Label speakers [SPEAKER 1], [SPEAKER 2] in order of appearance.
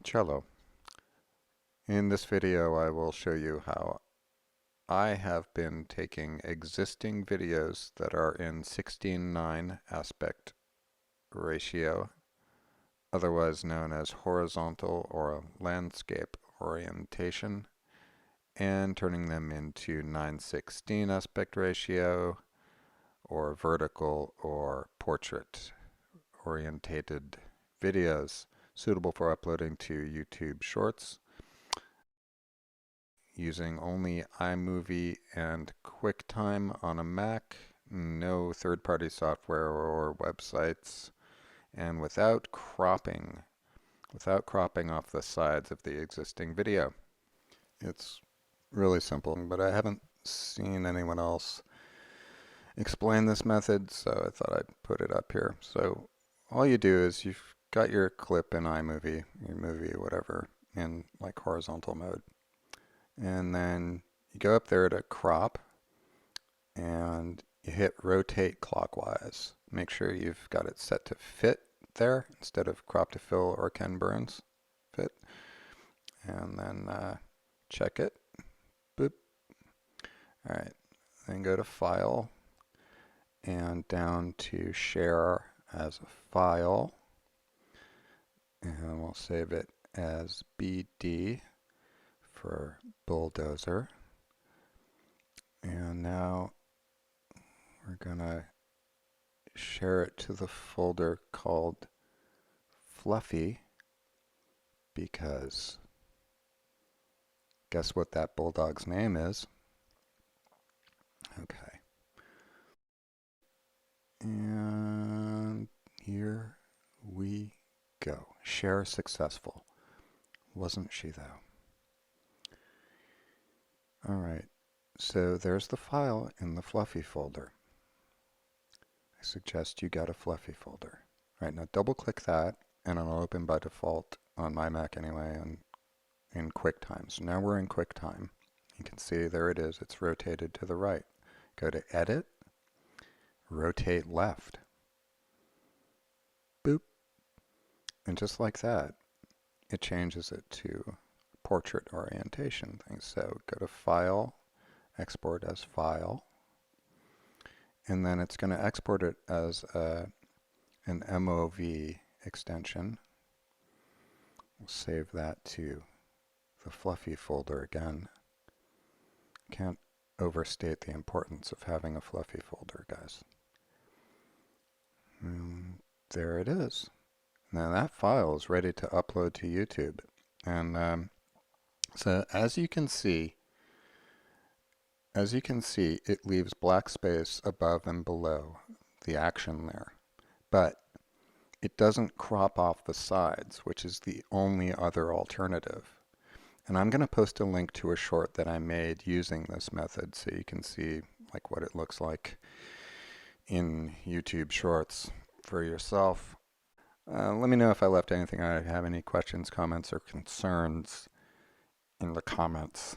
[SPEAKER 1] Cello. In this video I will show you how I have been taking existing videos that are in 16:9 aspect ratio, otherwise known as horizontal or landscape orientation, and turning them into 9:16 aspect ratio or vertical or portrait orientated videos suitable for uploading to YouTube Shorts using only iMovie and QuickTime on a Mac, no third-party software or websites, and without cropping off the sides of the existing video. It's really simple, but I haven't seen anyone else explain this method, so I thought I'd put it up here. So all you do is you've got your clip in iMovie, your movie, whatever, in like horizontal mode. And then you go up there to crop and you hit rotate clockwise. Make sure you've got it set to fit there instead of crop to fill or Ken Burns fit. And then check it. Boop. All right. Then go to File and down to Share as a file. And we'll save it as BD for Bulldozer. And now we're gonna share it to the folder called Fluffy, because guess what that bulldog's name is? Okay. And here we go. Share successful. Wasn't she though? All right. So there's the file in the Fluffy folder. I suggest you get a Fluffy folder. All right, now double click that and it'll open by default on my Mac anyway and in QuickTime. So now we're in QuickTime. You can see there it is. It's rotated to the right. Go to Edit, Rotate Left. Boop. And just like that, it changes it to portrait orientation things. So go to File, Export as File, and then it's going to export it as an MOV extension. We'll save that to the Fluffy folder again. Can't overstate the importance of having a Fluffy folder, guys. And there it is. Now that file is ready to upload to YouTube. And so as you can see, it leaves black space above and below the action there. But it doesn't crop off the sides, which is the only other alternative. And I'm going to post a link to a short that I made using this method so you can see like what it looks like in YouTube Shorts for yourself. Let me know if I left anything out. If you have any questions, comments, or concerns in the comments.